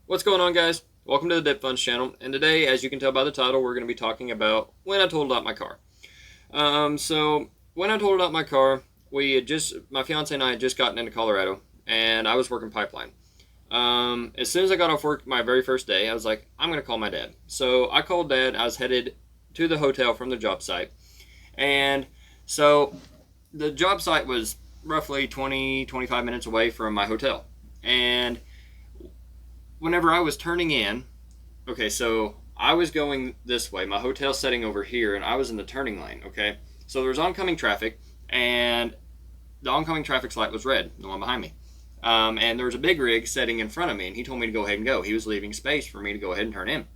What's going on, guys? Welcome to the Dip Funds channel, and today, as you can tell by the title, we're going to be talking about when I totaled out my car. So when I totaled out my car, my fiance and I had just gotten into Colorado, and I was working pipeline. As soon as I got off work my very first day, I was like, I'm going to call my dad. So I called Dad. I was headed to the hotel from the job site, and so the job site was roughly 20-25 minutes away from my hotel, and whenever I was turning in, okay, so I was going this way, my hotel's setting over here, and I was in the turning lane, okay? So there was oncoming traffic, and the oncoming traffic light was red, the one behind me. And there was a big rig setting in front of me, and he told me to go ahead and go. He was leaving space for me to go ahead and turn in.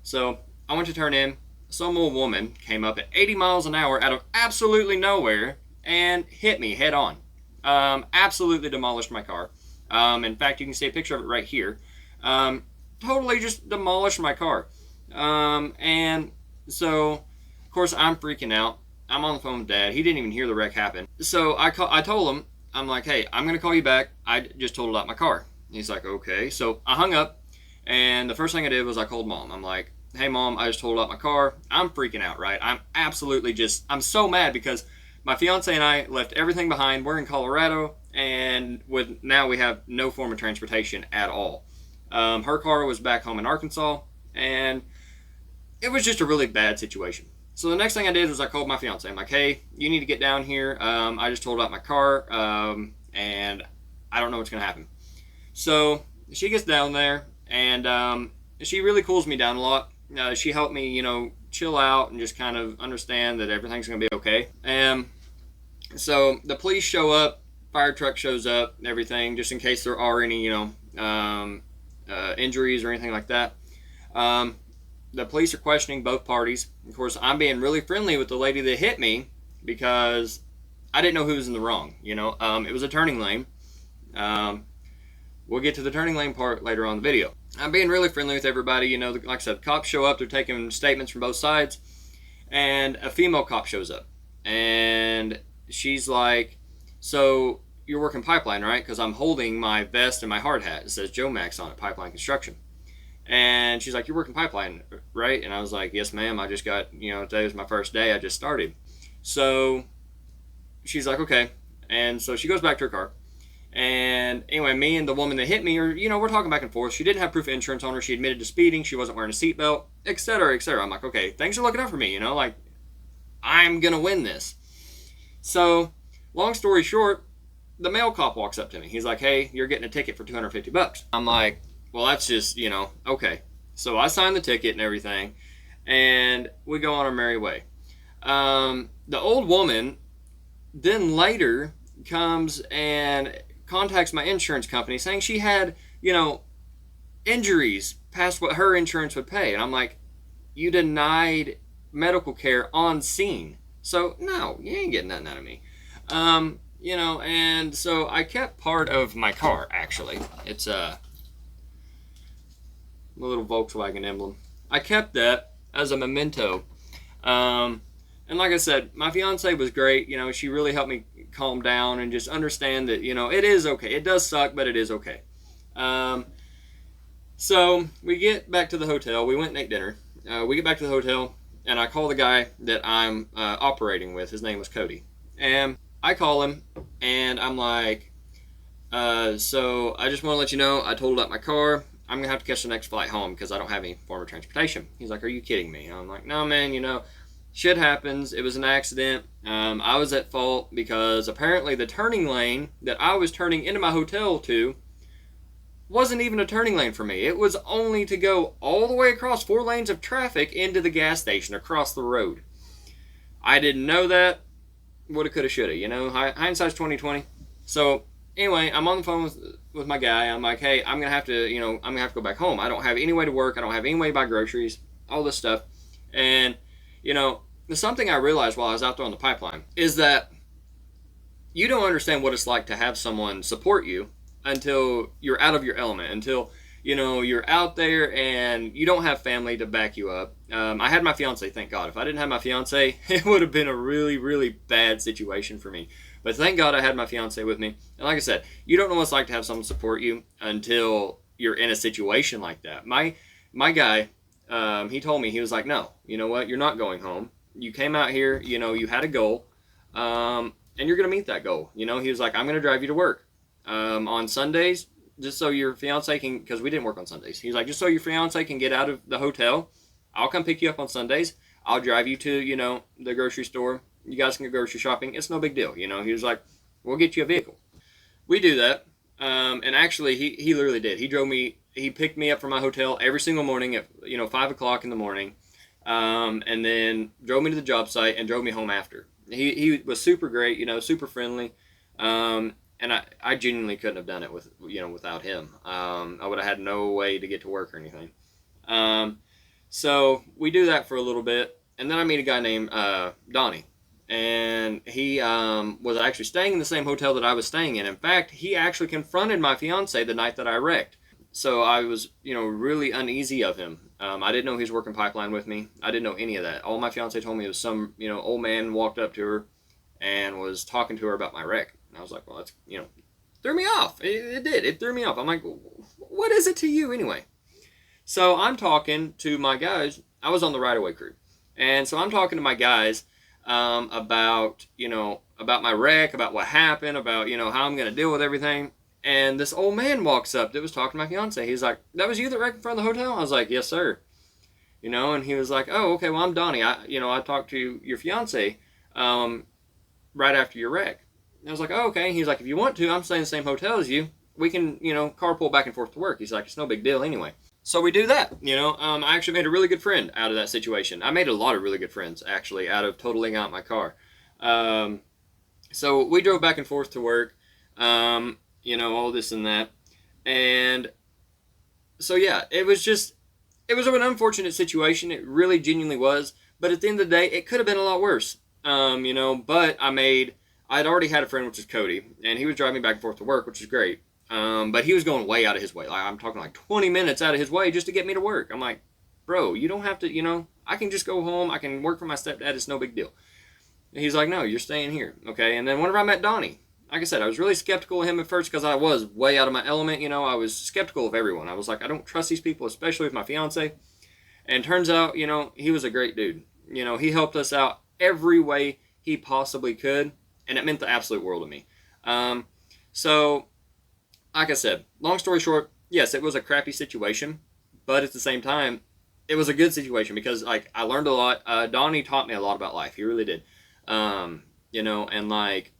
So I went to turn in. Some old woman came up at 80 miles an hour out of absolutely nowhere and hit me head on. Absolutely demolished my car. In fact, you can see a picture of it right here. Totally just demolished my car. And so, of course, I'm freaking out. I'm on the phone with Dad. He didn't even hear the wreck happen. So I told him, I'm like, hey, I'm going to call you back. I just totaled out my car. He's like, okay. So I hung up, and the first thing I did was I called Mom. I'm like, hey, Mom, I just totaled out my car. I'm freaking out, right? I'm so mad because my fiance and I left everything behind. We're in Colorado, and now we have no form of transportation at all. Her car was back home in Arkansas, and it was just a really bad situation. So the next thing I did was I called my fiance. I'm like, hey, you need to get down here. I just totaled out my car, and I don't know what's going to happen. So she gets down there, and she really cools me down a lot. She helped me, chill out and just kind of understand that everything's going to be okay. And so the police show up, fire truck shows up, everything, just in case there are any, injuries or anything like that. The police are questioning both parties. Of course, I'm being really friendly with the lady that hit me because I didn't know who was in the wrong. It was a turning lane. We'll get to the turning lane part later on in the video. I'm being really friendly with everybody. Like I said, cops show up. They're taking statements from both sides, and a female cop shows up, and she's like, "So you're working pipeline, right?" Because I'm holding my vest and my hard hat. It says Joe Max on it, Pipeline Construction. And she's like, "You're working pipeline, right?" And I was like, "Yes, ma'am. I just got, today was my first day. I just started." So she's like, "Okay." And so she goes back to her car. And anyway, me and the woman that hit me are, we're talking back and forth. She didn't have proof of insurance on her. She admitted to speeding. She wasn't wearing a seatbelt, etc., etc. I'm like, okay, things are looking up for me, like, I'm going to win this. So, long story short, the male cop walks up to me. He's like, hey, you're getting a ticket for $250. I'm like, well, that's just, okay. So I signed the ticket and everything, and we go on our merry way. The old woman then later comes and contacts my insurance company saying she had, injuries past what her insurance would pay. And I'm like, you denied medical care on scene. So, no, you ain't getting nothing out of me. And so I kept part of my car, actually. It's a little Volkswagen emblem. I kept that as a memento. And like I said, my fiance was great. She really helped me calm down and just understand that, it is okay. It does suck, but it is okay. So we get back to the hotel. We went and ate dinner. We get back to the hotel, and I call the guy that I'm operating with. His name was Cody. And I call him, and I'm like, so I just want to let you know I totaled out my car. I'm going to have to catch the next flight home because I don't have any form of transportation. He's like, are you kidding me? And I'm like, no, man, shit happens. It was an accident. I was at fault because apparently the turning lane that I was turning into my hotel to wasn't even a turning lane for me. It was only to go all the way across 4 lanes of traffic into the gas station across the road. I didn't know that. Woulda, coulda, shoulda. Hindsight's 20/20. So anyway, I'm on the phone with my guy. I'm like, hey, I'm gonna have to go back home. I don't have any way to work. I don't have any way to buy groceries. All this stuff, and something I realized while I was out there on the pipeline is that you don't understand what it's like to have someone support you until you're out of your element, until you're out there and you don't have family to back you up. I had my fiance, thank God. If I didn't have my fiance, it would have been a really, really bad situation for me. But thank God I had my fiance with me. And like I said, you don't know what it's like to have someone support you until you're in a situation like that. My guy, he told me, he was like, no, you know what? You're not going home. You came out here, you know, you had a goal, and you're going to meet that goal. You know, he was like, I'm going to drive you to work on Sundays, just so your fiance can, because we didn't work on Sundays. He's like, just so your fiance can get out of the hotel, I'll come pick you up on Sundays. I'll drive you to, you know, the grocery store. You guys can go grocery shopping. It's no big deal. You know, he was like, we'll get you a vehicle. We do that. And actually, he literally did. He picked me up from my hotel every single morning at, you know, 5 o'clock in the morning. And then drove me to the job site and drove me home after. He was super great, you know, super friendly. And I genuinely couldn't have done it without him. I would have had no way to get to work or anything. So we do that for a little bit. And then I meet a guy named Donnie. And he was actually staying in the same hotel that I was staying in. In fact, he actually confronted my fiance the night that I wrecked. So I was, you know, really uneasy of him. I didn't know he was working pipeline with me. I didn't know any of that. All my fiance told me was some, you know, old man walked up to her and was talking to her about my wreck. And I was like, well, that's, you know, threw me off. It did. It threw me off. I'm like, what is it to you anyway? So I'm talking to my guys. I was on the right-of-way crew. And so I'm talking to my guys about, you know, about my wreck, about what happened, about, you know, how I'm going to deal with everything. And this old man walks up that was talking to my fiance. He's like, that was you that wrecked in front of the hotel? I was like, yes, sir. You know, and he was like, oh, okay, well, I'm Donnie. I talked to your fiance right after your wreck. And I was like, oh, okay. He's like, if you want to, I'm staying in the same hotel as you. We can, you know, carpool back and forth to work. He's like, it's no big deal anyway. So we do that, you know. I actually made a really good friend out of that situation. I made a lot of really good friends, actually, out of totaling out my car. So we drove back and forth to work, you know, all this and that. And so, yeah, it was an unfortunate situation. It really genuinely was. But at the end of the day, it could have been a lot worse, you know. But I'd already had a friend, which is Cody, and he was driving me back and forth to work, which is great. But he was going way out of his way. Like, I'm talking like 20 minutes out of his way just to get me to work. I'm like, bro, you don't have to, you know, I can just go home. I can work for my stepdad. It's no big deal. And he's like, no, you're staying here. Okay. And then whenever I met Donnie, like I said, I was really skeptical of him at first because I was way out of my element. You know, I was skeptical of everyone. I was like, I don't trust these people, especially with my fiance. And turns out, you know, he was a great dude. You know, he helped us out every way he possibly could. And it meant the absolute world to me. So, like I said, long story short, yes, it was a crappy situation, but at the same time, it was a good situation because, like, I learned a lot. Donnie taught me a lot about life. He really did. You know, and, like,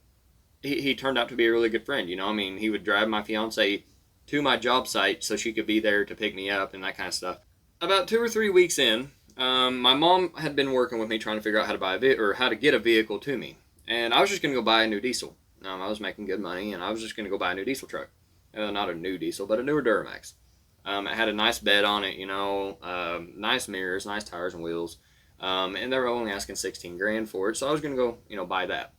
he turned out to be a really good friend, you know. I mean, he would drive my fiance to my job site so she could be there to pick me up and that kind of stuff. About 2 or 3 weeks in, my mom had been working with me trying to figure out how to buy how to get a vehicle to me. And I was just going to go buy a new diesel. I was making good money, and I was just going to go buy a new diesel truck. Not a new diesel, but a newer Duramax. It had a nice bed on it, you know, nice mirrors, nice tires and wheels. And they were only asking $16,000 for it, so I was going to go, you know, buy that.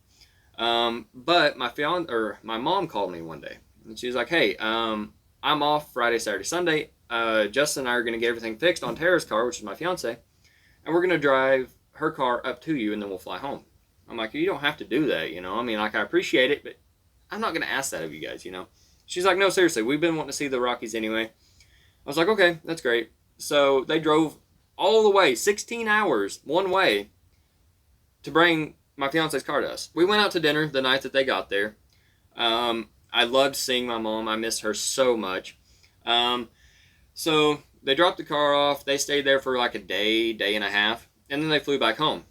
But my mom called me one day, and she was like, hey, I'm off Friday, Saturday, Sunday. Justin and I are going to get everything fixed on Tara's car, which is my fiance, and we're going to drive her car up to you, and then we'll fly home. I'm like, you don't have to do that, you know. I mean, like, I appreciate it, but I'm not going to ask that of you guys, you know. She's like, no, seriously, we've been wanting to see the Rockies anyway. I was like, okay, that's great. So they drove all the way, 16 hours, one way, to bring my fiance's car to us. We went out to dinner the night that they got there. I loved seeing my mom. I miss her so much. So they dropped the car off. They stayed there for like a day, day and a half, and then they flew back home.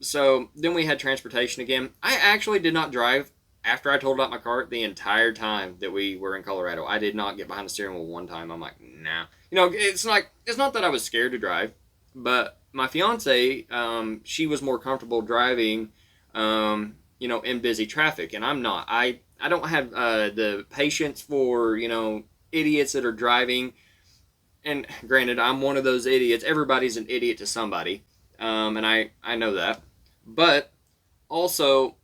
So then we had transportation again. I actually did not drive after I totaled out my car the entire time that we were in Colorado. I did not get behind the steering wheel one time. I'm like, nah. You know, it's not that I was scared to drive, but my fiance, she was more comfortable driving, you know, in busy traffic, and I'm not. I don't have the patience for, you know, idiots that are driving. And granted, I'm one of those idiots. Everybody's an idiot to somebody, and I know that. But also,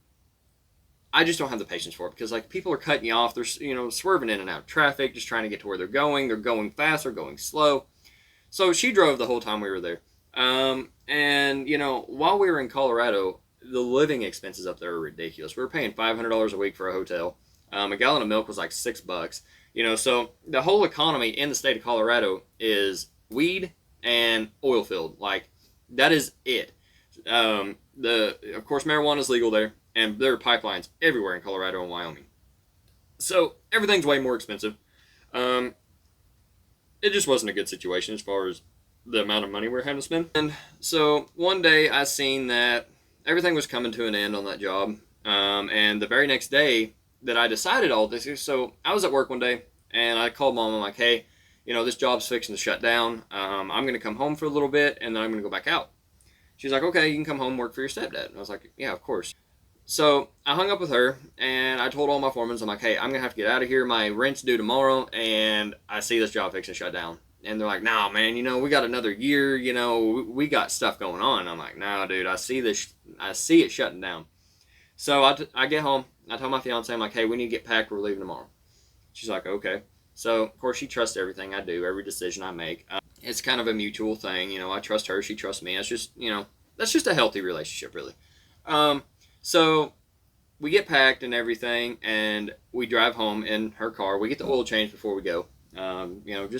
I just don't have the patience for it because, like, people are cutting you off. They're, you know, swerving in and out of traffic, just trying to get to where they're going. They're going fast or going slow. So she drove the whole time we were there. And, you know, while we were in Colorado, the living expenses up there are ridiculous. We were paying $500 a week for a hotel. A gallon of milk was like $6. So the whole economy in the state of Colorado is weed and oil field. Like, that is it. Of course, marijuana is legal there, and there are pipelines everywhere in Colorado and Wyoming. So everything's way more expensive. Um, it just wasn't a good situation as far as the amount of money we're having to spend. And so one day I seen that everything was coming to an end on that job. And the very next day that I decided all this, so I was at work one day and I called Mom. I'm like, hey, this job's fixing to shut down. I'm going to come home for a little bit and then I'm going to go back out. She's like, okay, you can come home and work for your stepdad. And I was like, yeah, of course. So I hung up with her and I told all my foremen, I'm like, hey, I'm going to have to get out of here. My rent's due tomorrow and I see this job fixing to shut down. And they're like, nah, man, we got another year, we got stuff going on. I'm like, nah, dude, I see it shutting down. So I get home, I tell my fiance, I'm like, hey, we need to get packed, we're leaving tomorrow. She's like, okay. So, of course, she trusts everything I do, every decision I make. It's kind of a mutual thing, I trust her, she trusts me. It's just, that's just a healthy relationship, really. So we get packed and everything, and we drive home in her car. We get the oil change before we go.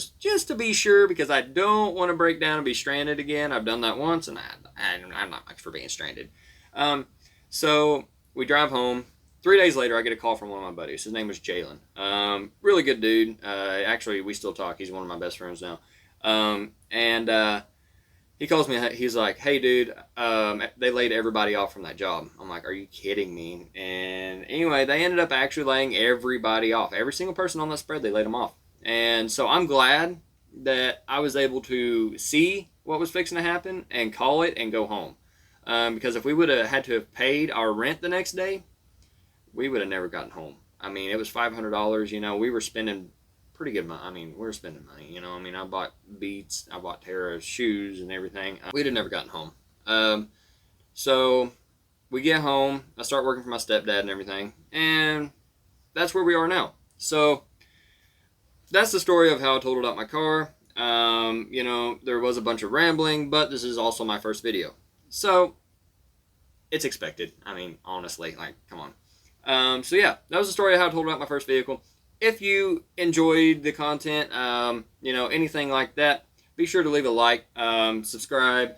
Just to be sure, because I don't want to break down and be stranded again. I've done that once, and I'm not much for being stranded. So we drive home. 3 days later, I get a call from one of my buddies. His name was Jalen. Really good dude. Actually, we still talk. He's one of my best friends now. He calls me. He's like, hey, dude, they laid everybody off from that job. I'm like, are you kidding me? And anyway, they ended up actually laying everybody off. Every single person on that spread, they laid them off. And so I'm glad that I was able to see what was fixing to happen and call it and go home. Because if we would have had to have paid our rent the next day, we would have never gotten home. I mean, it was $500. We were spending pretty good money. I mean, we were spending money. I bought Beats, I bought Tara's shoes and everything. We'd have never gotten home. So we get home. I start working for my stepdad and everything, and that's where we are now. So that's the story of how I totaled out my car. There was a bunch of rambling, but this is also my first video. So it's expected. I mean, honestly, like, come on. So yeah, that was the story of how I totaled out my first vehicle. If you enjoyed the content, anything like that, be sure to leave a like, subscribe,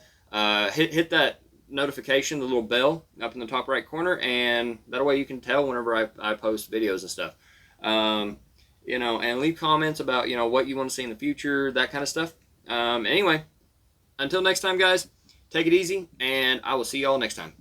hit that notification, the little bell up in the top right corner, and that way you can tell whenever I post videos and stuff. And leave comments about, what you want to see in the future, that kind of stuff. Anyway, until next time, guys, take it easy, and I will see y'all next time.